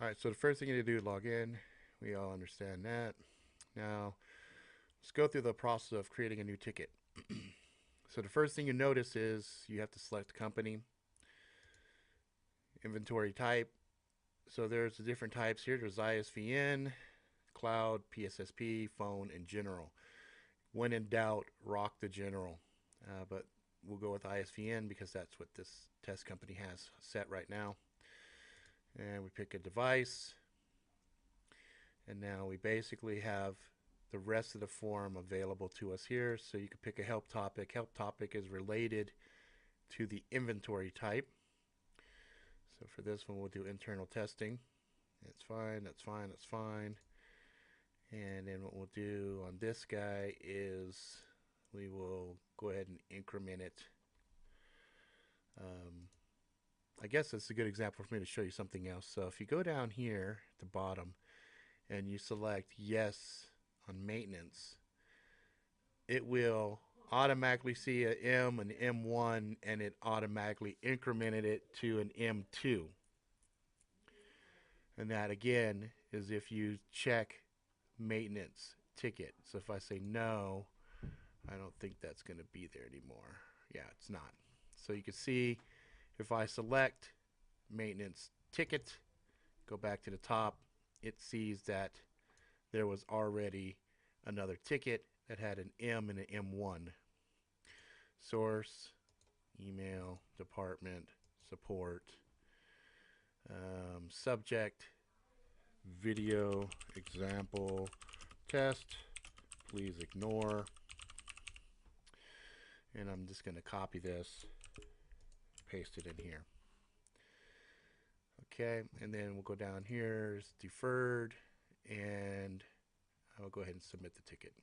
Alright, so the first thing you need to do is log in. We all understand that. Now, let's go through the process of creating a new ticket. So the first thing you notice is you have to select company, inventory type. So there's the different types here. There's ISVN, cloud, PSSP, phone, and general. When in doubt, rock the general. But we'll go with ISVN because that's what this test company has set right now. And we pick a device. And now we basically have the rest of the form available to us here. So you can pick a help topic. Help topic is related to the inventory type. So for this one, we'll do internal testing. That's fine, that's fine, that's fine. And then what we'll do on this guy is we will go ahead and increment it. I guess that's a good example for me to show you something else. So if you go down here at the bottom and you select yes on maintenance, it will automatically see an M, an M1, and it automatically incremented it to an M2. And that again is if you check maintenance ticket. So if I say no, I don't think that's going to be there anymore. Yeah, it's not. So you can see if I select maintenance ticket, go back to the top, it sees that there was already another ticket that had an M and an M1. Source, email, department, support, subject, video example test, please ignore. And I'm just going to copy this, paste it in here. Okay, and then we'll go down here, it's deferred, and I'll go ahead and submit the ticket.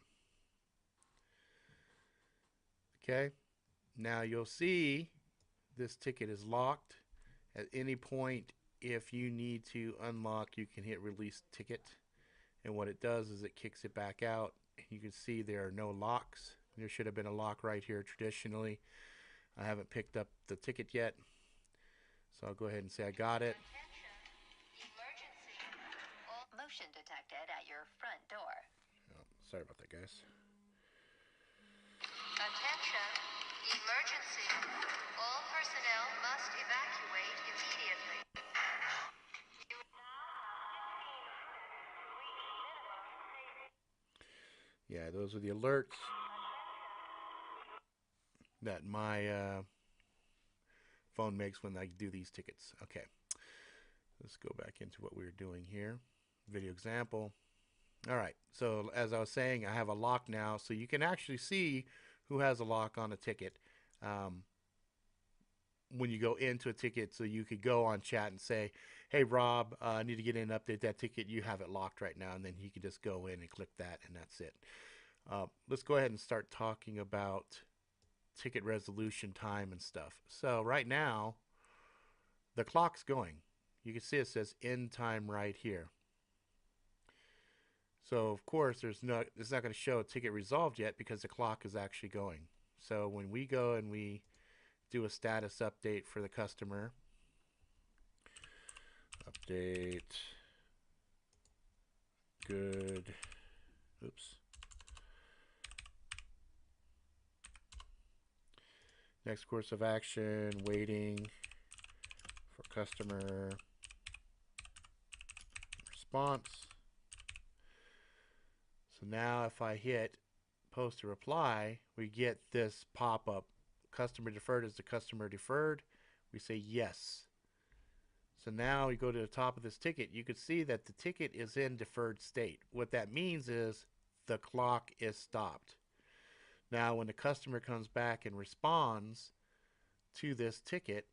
Okay, now you'll see this ticket is locked. At any point, if you need to unlock, you can hit release ticket. And what it does is it kicks it back out. You can see there are no locks. There should have been a lock right here traditionally. I haven't picked up the ticket yet. So I'll go ahead and say I got it. Motion detected at your front door. Oh, sorry about that, guys. Attention, emergency. All personnel must evacuate immediately. Yeah, those are the alerts that my phone makes when I do these tickets. Okay, let's go back into what we were doing here. Video example. All right, so as I was saying, I have a lock now, so you can actually see who has a lock on a ticket when you go into a ticket. So you could go on chat and say, hey, Rob, I need to get in and update that ticket. You have it locked right now, and then he could just go in and click that, and that's it. Let's go ahead and start talking about ticket resolution time and stuff. So right now, the clock's going. You can see it says end time right here. So of course, it's not going to show a ticket resolved yet because the clock is actually going. So when we go and we do a status update for the customer, update good, oops. Next course of action, waiting for customer response. So now if I hit post a reply, we get this pop-up. Customer deferred is the customer deferred. We say yes. So now we go to the top of this ticket. You can see that the ticket is in deferred state. What that means is the clock is stopped. Now when the customer comes back and responds to this ticket,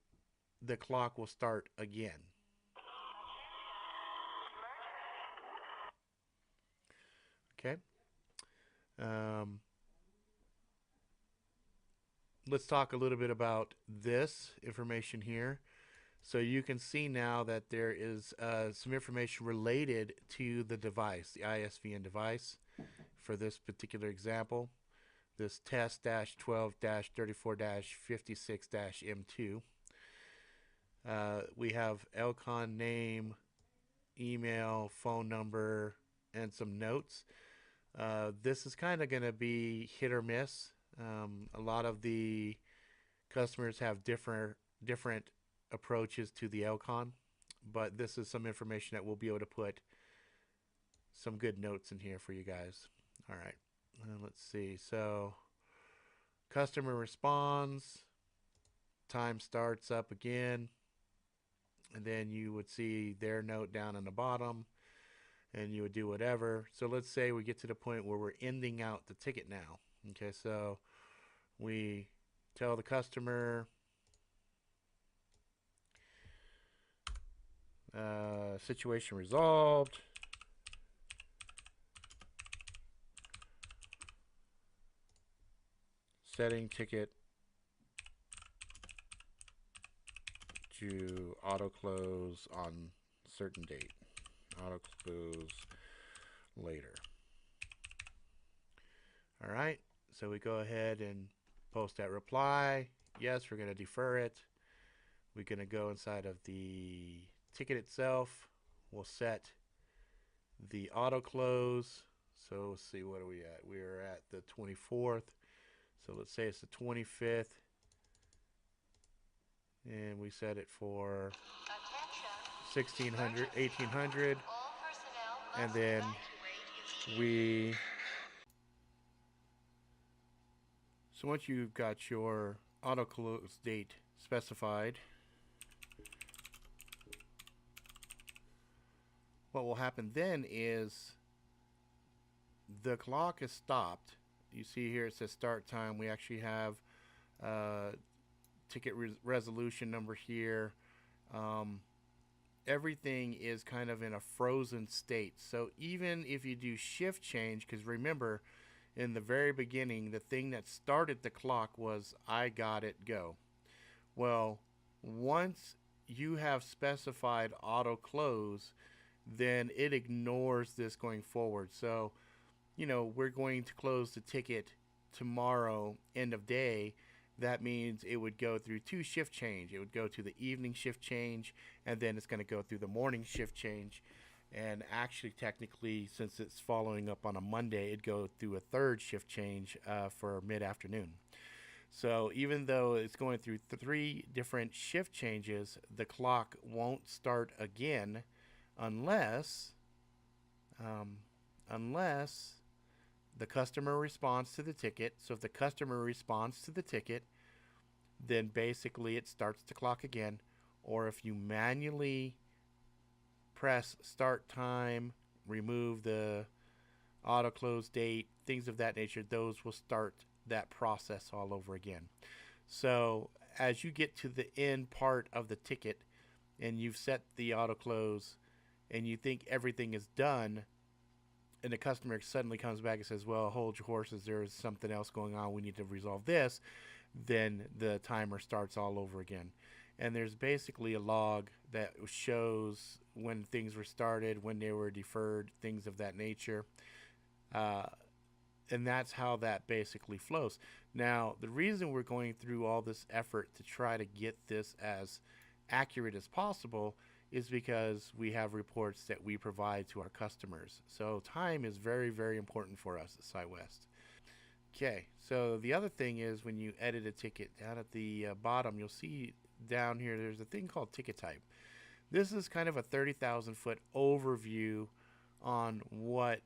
the clock will start again. Okay. Let's talk a little bit about this information here. So you can see now that there is some information related to the device, the ISVN device, for this particular example. This test-12-34-56-M2. We have LCON name, email, phone number, and some notes. This is kind of going to be hit or miss. A lot of the customers have different approaches to the LCON, but this is some information that we'll be able to put some good notes in here for you guys. All right, let's see. So customer responds, time starts up again, and then you would see their note down on the bottom, and you would do whatever. So let's say we get to the point where we're ending out the ticket now. Okay, so we tell the customer situation resolved. Setting ticket to auto close on certain date. Auto close later. All right, so we go ahead and post that reply. Yes, we're going to defer it. We're going to go inside of the ticket itself. We'll set the auto close. So let's see, what are we at? We are at the 24th. So let's say it's the 25th. And we set it for 1600, 1800. And then we... So once you've got your auto close date specified, what will happen then is the clock is stopped. You see here it says start time. We actually have ticket resolution number here. Everything is kind of in a frozen state. So even if you do shift change, because remember, in the very beginning, the thing that started the clock was I got it, go. Well, once you have specified auto close, then it ignores this going forward. So, you know, we're going to close the ticket tomorrow, end of day. That means it would go through two shift change. It would go to the evening shift change, and then it's going to go through the morning shift change. And actually, technically, since it's following up on a Monday, it'd go through a third shift change for mid-afternoon. So even though it's going through three different shift changes, the clock won't start again unless unless the customer responds to the ticket. So if the customer responds to the ticket, then basically it starts the clock again. Or if you manually press start time, remove the auto close date, things of that nature, those will start that process all over again. So as you get to the end part of the ticket and you've set the auto close and you think everything is done, and the customer suddenly comes back and says, well, hold your horses, there's something else going on, we need to resolve this, then the timer starts all over again. And there's basically a log that shows when things were started, when they were deferred, things of that nature. And that's how that basically flows. Now, the reason we're going through all this effort to try to get this as accurate as possible is because we have reports that we provide to our customers. So time is very, very important for us at Cywest. Okay, so the other thing is when you edit a ticket, down at the bottom, you'll see down here there's a thing called ticket type. This is kind of a 30,000 foot overview on what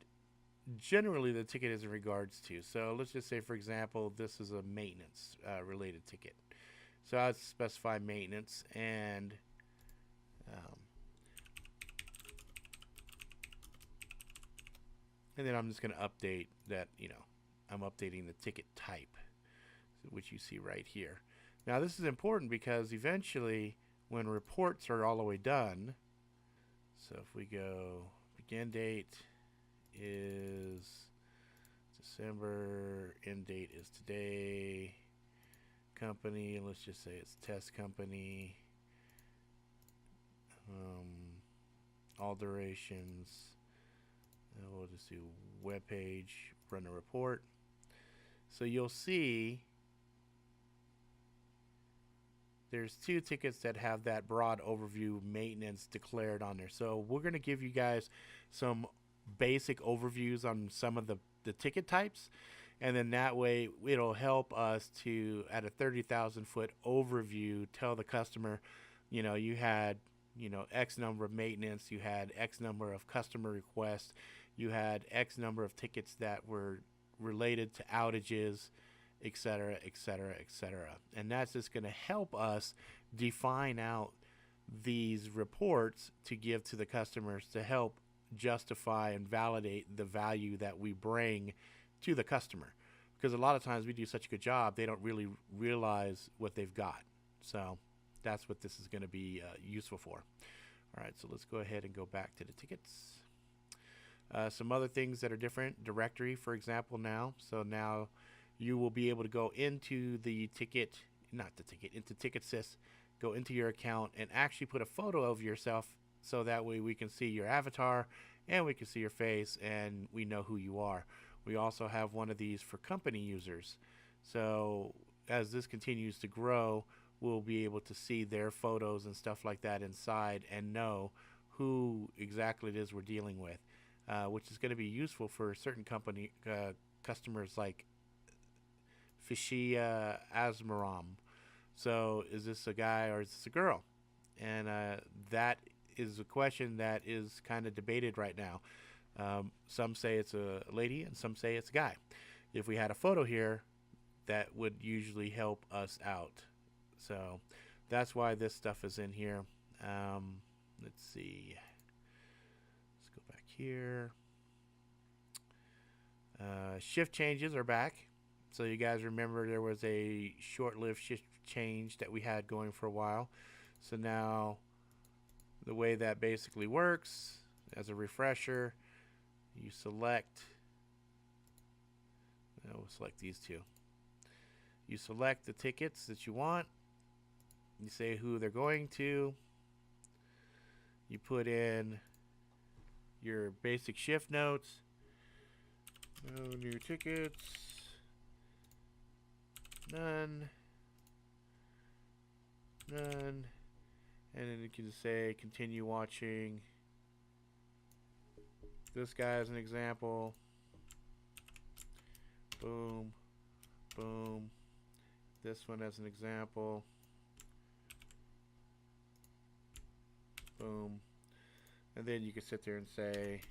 generally the ticket is in regards to. So let's just say, for example, this is a maintenance related ticket. So I'd specify maintenance, and then I'm just going to update that, you know, I'm updating the ticket type, which you see right here. Now this is important because eventually when reports are all the way done, so if we go begin date is December, end date is today, company, let's just say it's test company, all durations, we'll just do web page, run a report. So you'll see there's two tickets that have that broad overview maintenance declared on there. So we're going to give you guys some basic overviews on some of the ticket types. And then that way it'll help us to, at a 30,000 foot overview, tell the customer, you had, X number of maintenance, you had X number of customer requests, you had X number of tickets that were related to outages, et cetera, et cetera, et cetera. And that's just going to help us define out these reports to give to the customers to help justify and validate the value that we bring to the customer. Because a lot of times we do such a good job, they don't really realize what they've got. So that's what this is going to be useful for. All right, so let's go ahead and go back to the tickets. Some other things that are different, directory, for example, now. So now you will be able to go into the ticket, into TicketSys, go into your account and actually put a photo of yourself so that way we can see your avatar and we can see your face and we know who you are. We also have one of these for company users. So as this continues to grow, we'll be able to see their photos and stuff like that inside and know who exactly it is we're dealing with, which is going to be useful for certain company customers like Fishia Asmaram. So is this a guy or is this a girl? And that is a question that is kind of debated right now. Some say it's a lady and some say it's a guy. If we had a photo here, that would usually help us out. So that's why this stuff is in here. Let's see. Let's go back here. Shift changes are back. So you guys remember there was a short-lived shift change that we had going for a while. So now the way that basically works, as a refresher, you select, we'll select these two. You select the tickets that you want. You say who they're going to. You put in your basic shift notes. No new tickets. None. None. And then you can say continue watching this guy as an example. Boom. Boom. This one as an example. Boom. And then you can sit there and say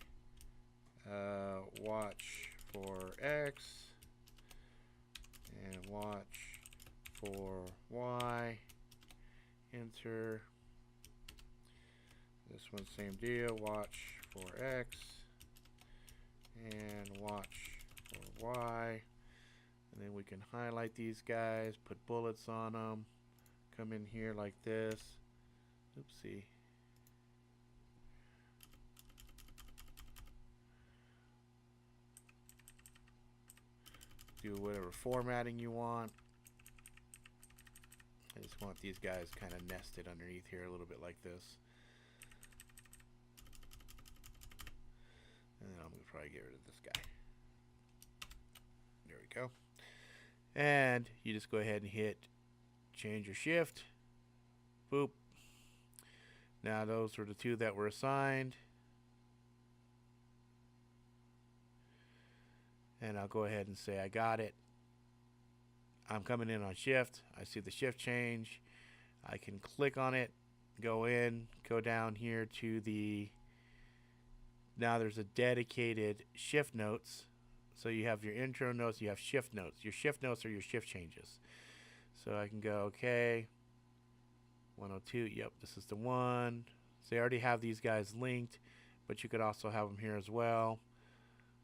watch for X and watch for Y. Enter. This one, same deal. Watch for X and watch for Y. And then we can highlight these guys, put bullets on them, come in here like this. Oopsie. Do whatever formatting you want. I just want these guys kind of nested underneath here a little bit like this. And then I'm going to probably get rid of this guy. There we go. And you just go ahead and hit change your shift. Boop. Now those were the two that were assigned. And I'll go ahead and say I got it. I'm coming in on shift. I see the shift change. I can click on it, go in, go down here to the, now there's a dedicated shift notes. So you have your intro notes, you have shift notes. Your shift notes are your shift changes. So I can go, okay, 102, yep, this is the one. So I already have these guys linked, but you could also have them here as well.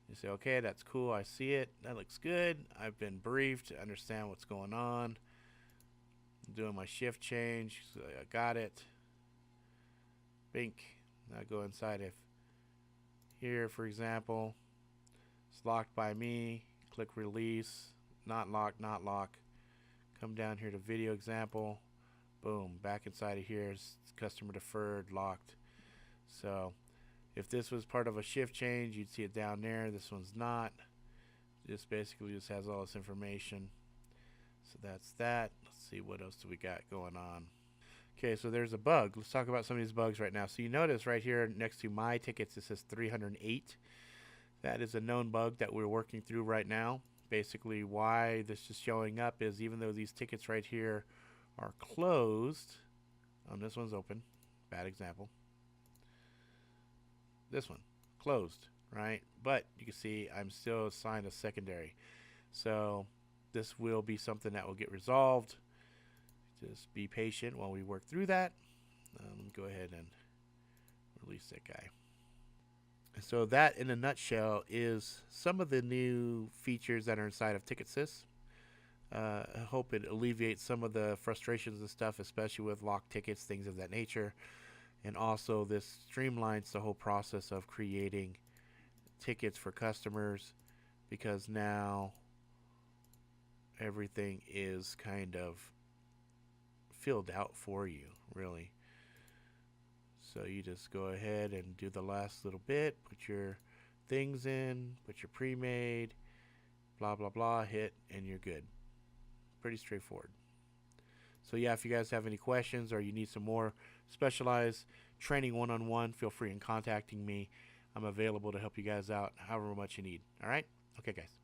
You say, okay, that's cool, I see it, that looks good. I've been briefed to understand what's going on. I'm doing my shift change, so I got it. Bink. Now go inside of here, for example. It's locked by me. Click release. Not lock, not lock. Come down here to video example. Boom. Back inside of here is customer deferred, locked. So if this was part of a shift change, you'd see it down there. This one's not. This basically just has all this information. So that's that. Let's see, what else do we got going on? Okay, so there's a bug. Let's talk about some of these bugs right now. So you notice right here next to my tickets, it says 308. That is a known bug that we're working through right now. Basically, why this is showing up is even though these tickets right here are closed, this one's open, bad example. This one, closed, right? But you can see I'm still assigned a secondary. So this will be something that will get resolved. Just be patient while we work through that. Let me go ahead and release that guy. So that, in a nutshell, is some of the new features that are inside of TicketSys. I hope it alleviates some of the frustrations and stuff, especially with locked tickets, things of that nature. And also, this streamlines the whole process of creating tickets for customers, because now everything is kind of filled out for you, really. So you just go ahead and do the last little bit, put your things in, put your pre-made, blah, blah, blah, hit, and you're good. Pretty straightforward. So yeah, if you guys have any questions or you need some more specialized training one-on-one, feel free in contacting me. I'm available to help you guys out however much you need. All right? Okay, guys.